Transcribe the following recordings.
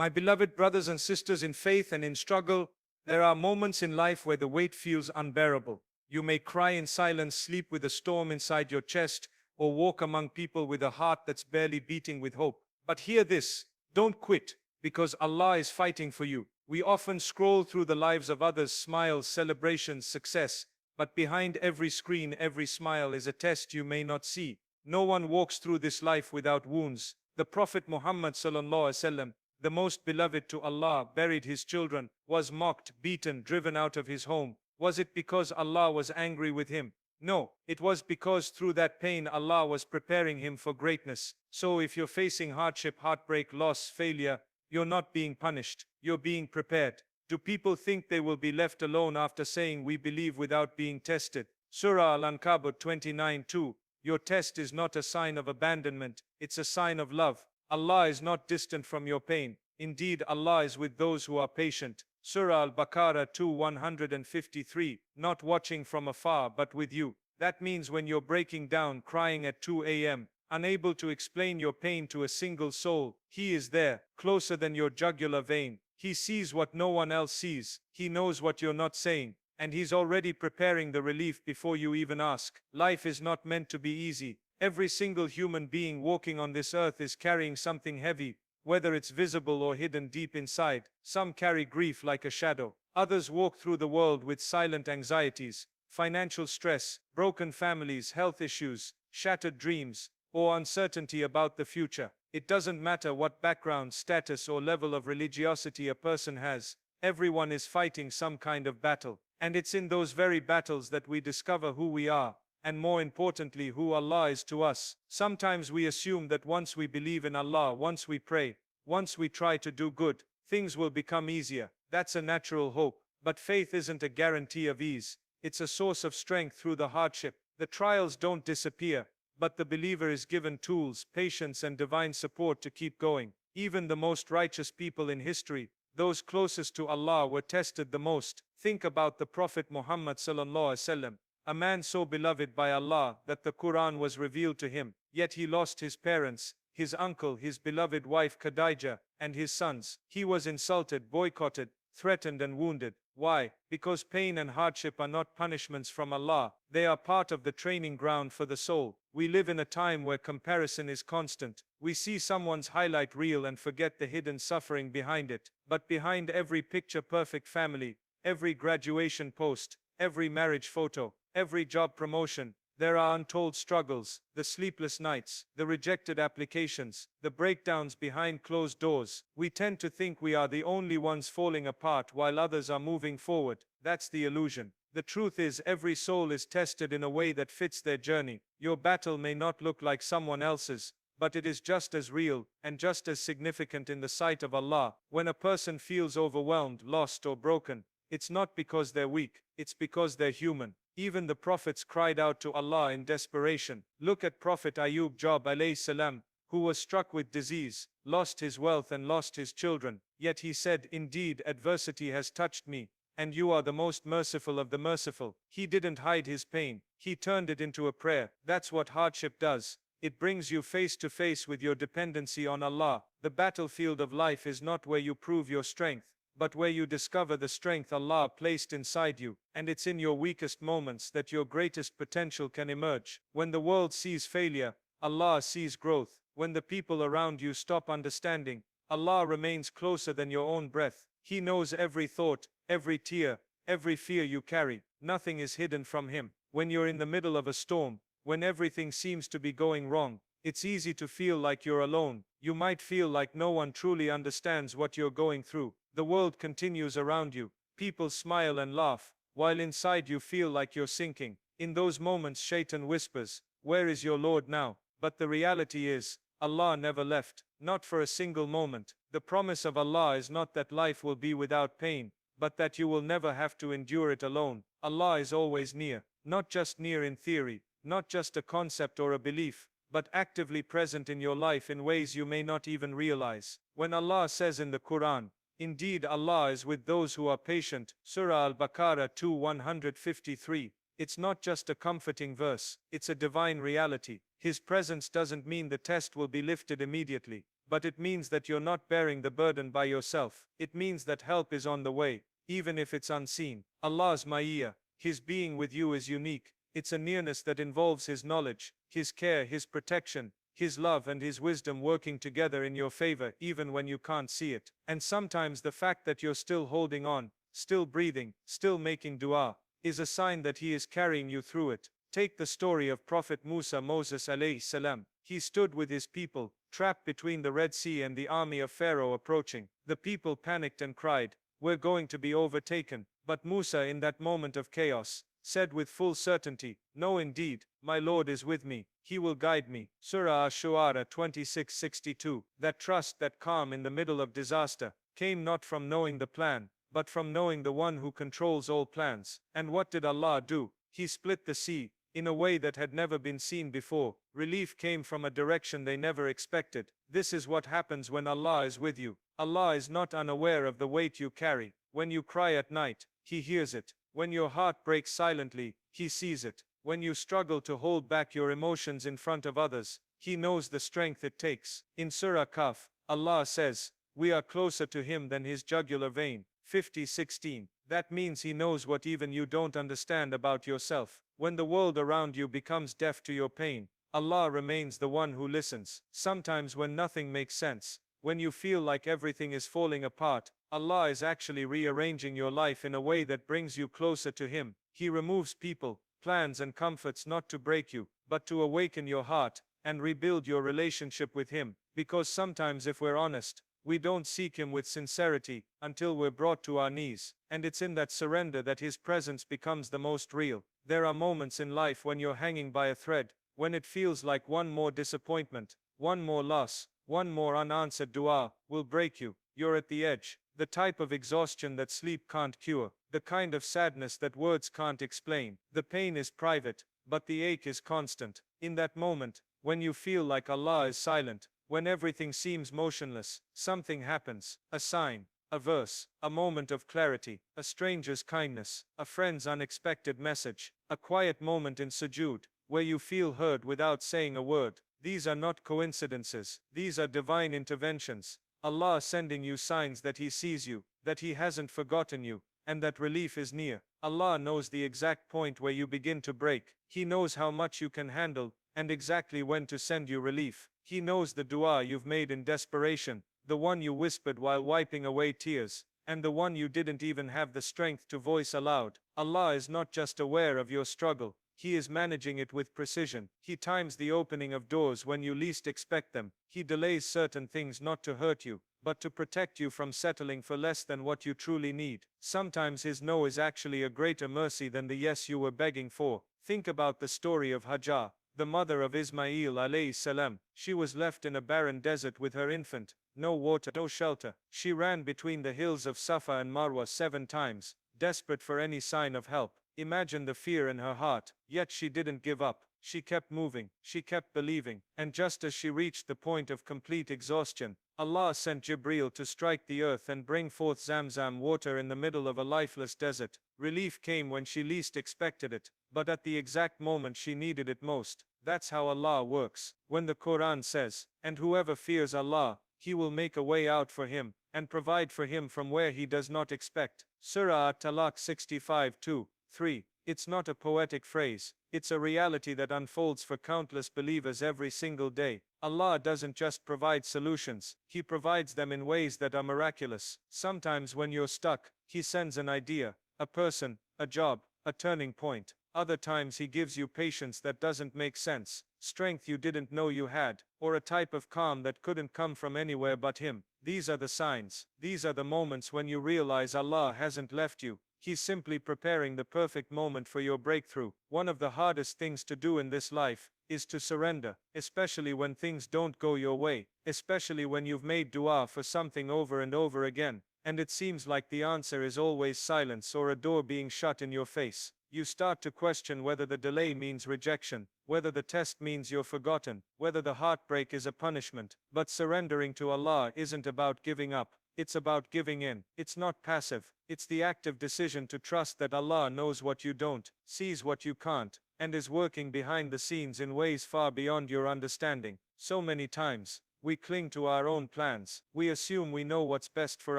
My beloved brothers and sisters in faith and in struggle, there are moments in life where the weight feels unbearable. You may cry in silence, sleep with a storm inside your chest, or walk among people with a heart that's barely beating with hope. But hear this, don't quit, because Allah is fighting for you. We often scroll through the lives of others, smiles, celebrations, success, but behind every screen, every smile is a test you may not see. No one walks through this life without wounds. The Prophet Muhammad sallallahu alaihi wasallam, the most beloved to Allah, buried his children, was mocked, beaten, driven out of his home. Was it because Allah was angry with him? No, it was because through that pain Allah was preparing him for greatness. So if you're facing hardship, heartbreak, loss, failure, you're not being punished, you're being prepared. Do people think they will be left alone after saying we believe without being tested? Surah Al-Ankabut 29:2. Your test is not a sign of abandonment, it's a sign of love. Allah is not distant from your pain. Indeed, Allah is with those who are patient. Surah Al-Baqarah 2:153. Not watching from afar but with you. That means when you're breaking down, crying at 2 a.m., unable to explain your pain to a single soul, He is there, closer than your jugular vein. He sees what no one else sees. He knows what you're not saying, and He's already preparing the relief before you even ask. Life is not meant to be easy. Every single human being walking on this earth is carrying something heavy, whether it's visible or hidden deep inside. Some carry grief like a shadow. Others walk through the world with silent anxieties, financial stress, broken families, health issues, shattered dreams, or uncertainty about the future. It doesn't matter what background, status, or level of religiosity a person has. Everyone is fighting some kind of battle. And it's in those very battles that we discover who we are, and more importantly, who Allah is to us. Sometimes we assume that once we believe in Allah, once we pray, once we try to do good, things will become easier. That's a natural hope. But faith isn't a guarantee of ease. It's a source of strength through the hardship. The trials don't disappear, but the believer is given tools, patience, and divine support to keep going. Even the most righteous people in history, those closest to Allah, were tested the most. Think about the Prophet Muhammad sallallahu alaihi wasallam, a man so beloved by Allah that the Quran was revealed to him, yet he lost his parents, his uncle, his beloved wife Khadijah, and his sons. He was insulted, boycotted, threatened, and wounded. Why? Because pain and hardship are not punishments from Allah. They are part of the training ground for the soul. We live in a time where comparison is constant. We see someone's highlight reel and forget the hidden suffering behind it. But behind every picture-perfect family, every graduation post, every marriage photo, every job promotion, there are untold struggles, the sleepless nights, the rejected applications, the breakdowns behind closed doors. We tend to think we are the only ones falling apart while others are moving forward. That's the illusion. The truth is, every soul is tested in a way that fits their journey. Your battle may not look like someone else's, but it is just as real and just as significant in the sight of Allah. When a person feels overwhelmed, lost, or broken, it's not because they're weak, it's because they're human. Even the prophets cried out to Allah in desperation. Look at Prophet Ayub Job alayhi salam, who was struck with disease, lost his wealth and lost his children. Yet he said, "Indeed, adversity has touched me, and you are the most merciful of the merciful." He didn't hide his pain. He turned it into a prayer. That's what hardship does. It brings you face to face with your dependency on Allah. The battlefield of life is not where you prove your strength, but where you discover the strength Allah placed inside you. And it's in your weakest moments that your greatest potential can emerge. When the world sees failure, Allah sees growth. When the people around you stop understanding, Allah remains closer than your own breath. He knows every thought, every tear, every fear you carry. Nothing is hidden from Him. When you're in the middle of a storm, when everything seems to be going wrong, it's easy to feel like you're alone. You might feel like no one truly understands what you're going through. The world continues around you. People smile and laugh, while inside you feel like you're sinking. In those moments, Shaitan whispers, "Where is your Lord now?" But the reality is, Allah never left, not for a single moment. The promise of Allah is not that life will be without pain, but that you will never have to endure it alone. Allah is always near, not just near in theory, not just a concept or a belief, but actively present in your life in ways you may not even realize. When Allah says in the Quran, "Indeed, Allah is with those who are patient," Surah Al-Baqarah 2:153, it's not just a comforting verse, it's a divine reality. His presence doesn't mean the test will be lifted immediately, but it means that you're not bearing the burden by yourself. It means that help is on the way, even if it's unseen. Allah's ma'iyah, His being with you is unique. It's a nearness that involves His knowledge, His care, His protection, His love and His wisdom working together in your favor even when you can't see it. And sometimes the fact that you're still holding on, still breathing, still making dua, is a sign that He is carrying you through it. Take the story of Prophet Moses alayhi salam. He stood with his people, trapped between the Red Sea and the army of Pharaoh approaching. The people panicked and cried, "We're going to be overtaken." But Musa, in that moment of chaos, said with full certainty, "No, indeed, my Lord is with me. He will guide me." Surah Ash-Shu'ara 26:62. That trust, that calm in the middle of disaster, came not from knowing the plan, but from knowing the one who controls all plans. And what did Allah do? He split the sea in a way that had never been seen before. Relief came from a direction they never expected. This is what happens when Allah is with you. Allah is not unaware of the weight you carry. When you cry at night, He hears it. When your heart breaks silently, He sees it. When you struggle to hold back your emotions in front of others, He knows the strength it takes. In Surah Kahf, Allah says, "We are closer to Him than His jugular vein." 50:16. That means He knows what even you don't understand about yourself. When the world around you becomes deaf to your pain, Allah remains the one who listens. Sometimes when nothing makes sense, when you feel like everything is falling apart, Allah is actually rearranging your life in a way that brings you closer to Him. He removes people, plans and comforts not to break you, but to awaken your heart and rebuild your relationship with Him. Because sometimes, if we're honest, we don't seek Him with sincerity until we're brought to our knees. And it's in that surrender that His presence becomes the most real. There are moments in life when you're hanging by a thread, when it feels like one more disappointment, one more loss, one more unanswered dua will break you. You're at the edge. The type of exhaustion that sleep can't cure. The kind of sadness that words can't explain. The pain is private, but the ache is constant. In that moment, when you feel like Allah is silent, when everything seems motionless, something happens. A sign, a verse, a moment of clarity, a stranger's kindness, a friend's unexpected message, a quiet moment in sujood, where you feel heard without saying a word. These are not coincidences. These are divine interventions. Allah sending you signs that He sees you, that He hasn't forgotten you, and that relief is near. Allah knows the exact point where you begin to break. He knows how much you can handle, and exactly when to send you relief. He knows the dua you've made in desperation, the one you whispered while wiping away tears, and the one you didn't even have the strength to voice aloud. Allah is not just aware of your struggle, He is managing it with precision. He times the opening of doors when you least expect them. He delays certain things not to hurt you, but to protect you from settling for less than what you truly need. Sometimes His no is actually a greater mercy than the yes you were begging for. Think about the story of Hajar, the mother of Ismail alayhi salam. She was left in a barren desert with her infant, no water, no shelter. She ran between the hills of Safa and Marwa 7 times, desperate for any sign of help. Imagine the fear in her heart, yet she didn't give up. She kept moving, she kept believing, and just as she reached the point of complete exhaustion, Allah sent Jibreel to strike the earth and bring forth Zamzam water in the middle of a lifeless desert. Relief came when she least expected it, but at the exact moment she needed it most. That's how Allah works. When the Quran says, "And whoever fears Allah, He will make a way out for him, and provide for him from where he does not expect." Surah At-Talaq 65:2-3. It's not a poetic phrase, it's a reality that unfolds for countless believers every single day. Allah doesn't just provide solutions, He provides them in ways that are miraculous. Sometimes when you're stuck, He sends an idea, a person, a job, a turning point. Other times He gives you patience that doesn't make sense, strength you didn't know you had, or a type of calm that couldn't come from anywhere but Him. These are the signs. These are the moments when you realize Allah hasn't left you. He's simply preparing the perfect moment for your breakthrough. One of the hardest things to do in this life is to surrender, especially when things don't go your way, especially when you've made dua for something over and over again, and it seems like the answer is always silence or a door being shut in your face. You start to question whether the delay means rejection, whether the test means you're forgotten, whether the heartbreak is a punishment. But surrendering to Allah isn't about giving up. It's about giving in. It's not passive. It's the active decision to trust that Allah knows what you don't, sees what you can't, and is working behind the scenes in ways far beyond your understanding. So many times, We cling to our own plans. We assume we know what's best for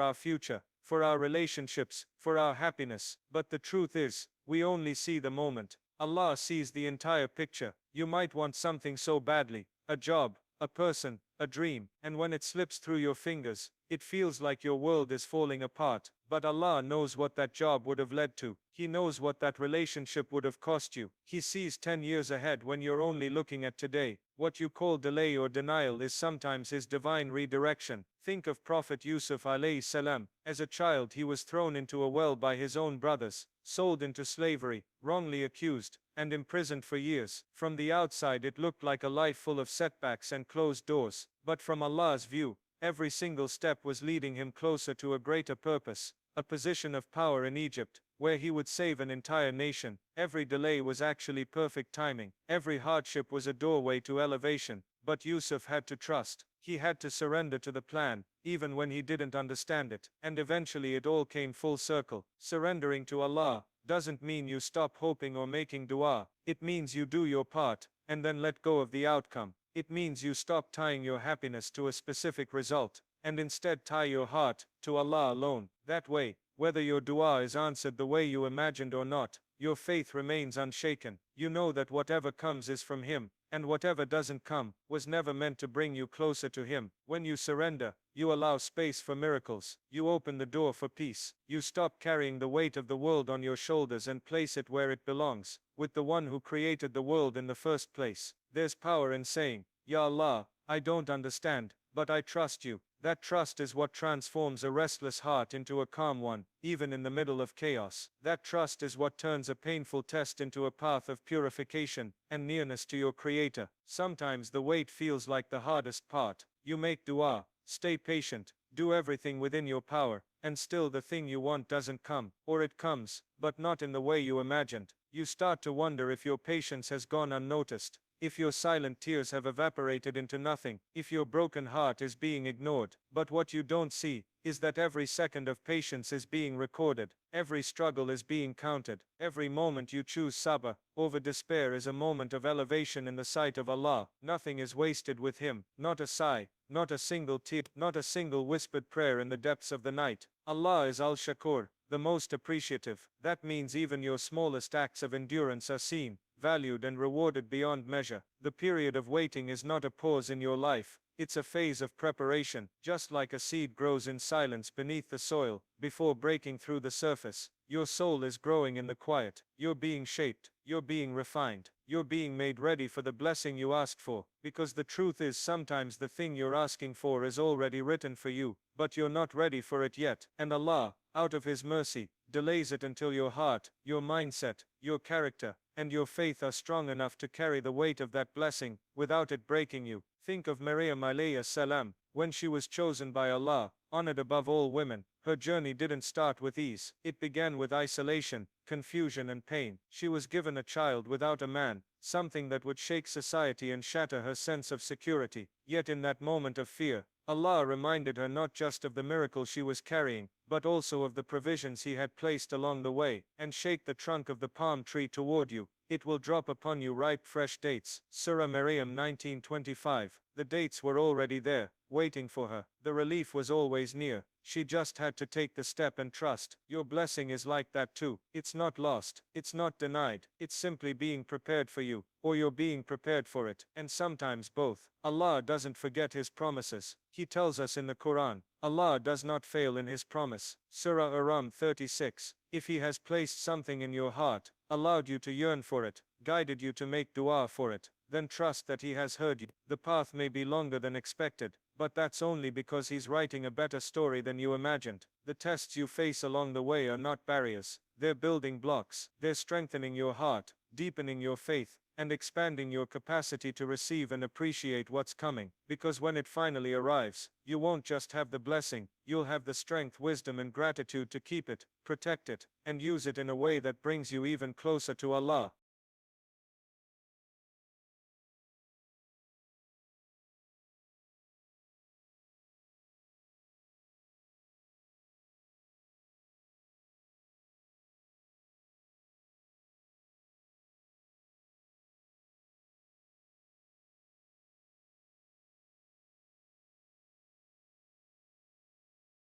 our future, for our relationships, for our happiness. But the truth is, we only see the moment. Allah sees the entire picture. You might want something so badly, a job, a person, a dream, and when it slips through your fingers, it feels like your world is falling apart. But Allah knows what that job would have led to. He knows what that relationship would have cost you. He sees 10 years ahead when you're only looking at today. What you call delay or denial is sometimes His divine redirection. Think of Prophet Yusuf alayhi salam. As a child he was thrown into a well by his own brothers, sold into slavery, wrongly accused, and imprisoned for years. From the outside it looked like a life full of setbacks and closed doors. But from Allah's view, every single step was leading him closer to a greater purpose, a position of power in Egypt, where he would save an entire nation. Every delay was actually perfect timing. Every hardship was a doorway to elevation. But Yusuf had to trust. He had to surrender to the plan, even when he didn't understand it. And eventually it all came full circle. Surrendering to Allah doesn't mean you stop hoping or making dua. It means you do your part, and then let go of the outcome. It means you stop tying your happiness to a specific result, and instead tie your heart to Allah alone. That way, whether your dua is answered the way you imagined or not, your faith remains unshaken. You know that whatever comes is from Him, and whatever doesn't come was never meant to bring you closer to Him. When you surrender, you allow space for miracles. You open the door for peace. You stop carrying the weight of the world on your shoulders and place it where it belongs, with the one who created the world in the first place. There's power in saying, Ya Allah, I don't understand, but I trust you. That trust is what transforms a restless heart into a calm one, even in the middle of chaos. That trust is what turns a painful test into a path of purification and nearness to your Creator. Sometimes the wait feels like the hardest part. You make dua, stay patient, do everything within your power, and still the thing you want doesn't come, or it comes, but not in the way you imagined. You start to wonder if your patience has gone unnoticed, if your silent tears have evaporated into nothing, if your broken heart is being ignored. But what you don't see is that every second of patience is being recorded, every struggle is being counted, every moment you choose sabr over despair is a moment of elevation in the sight of Allah. Nothing is wasted with Him, not a sigh, not a single tear, not a single whispered prayer in the depths of the night. Allah is Al-Shakur, the most appreciative. That means even your smallest acts of endurance are seen, valued and rewarded beyond measure. The period of waiting is not a pause in your life, it's a phase of preparation. Just like a seed grows in silence beneath the soil, before breaking through the surface, your soul is growing in the quiet. You're being shaped, you're being refined, you're being made ready for the blessing you asked for. Because the truth is, sometimes the thing you're asking for is already written for you, but you're not ready for it yet. And Allah, out of His mercy, delays it until your heart, your mindset, your character, and your faith are strong enough to carry the weight of that blessing, without it breaking you. Think of Maryam alayhi salam. When she was chosen by Allah, honored above all women, her journey didn't start with ease. It began with isolation, confusion and pain. She was given a child without a man, something that would shake society and shatter her sense of security. Yet in that moment of fear, Allah reminded her not just of the miracle she was carrying, but also of the provisions He had placed along the way. And shake the trunk of the palm tree toward you, it will drop upon you ripe fresh dates. Surah Maryam 19:25. The dates were already there, waiting for her. The relief was always near. She just had to take the step and trust. Your blessing is like that too. It's not lost, it's not denied, it's simply being prepared for you, or you're being prepared for it, and sometimes both. Allah doesn't forget His promises. He tells us in the Quran, Allah does not fail in His promise. Surah Aram 36. If He has placed something in your heart, allowed you to yearn for it, guided you to make dua for it, then trust that He has heard you. The path may be longer than expected, but that's only because He's writing a better story than you imagined. The tests you face along the way are not barriers, they're building blocks. They're strengthening your heart, deepening your faith, and expanding your capacity to receive and appreciate what's coming. Because when it finally arrives, you won't just have the blessing, you'll have the strength, wisdom and gratitude to keep it, protect it, and use it in a way that brings you even closer to Allah.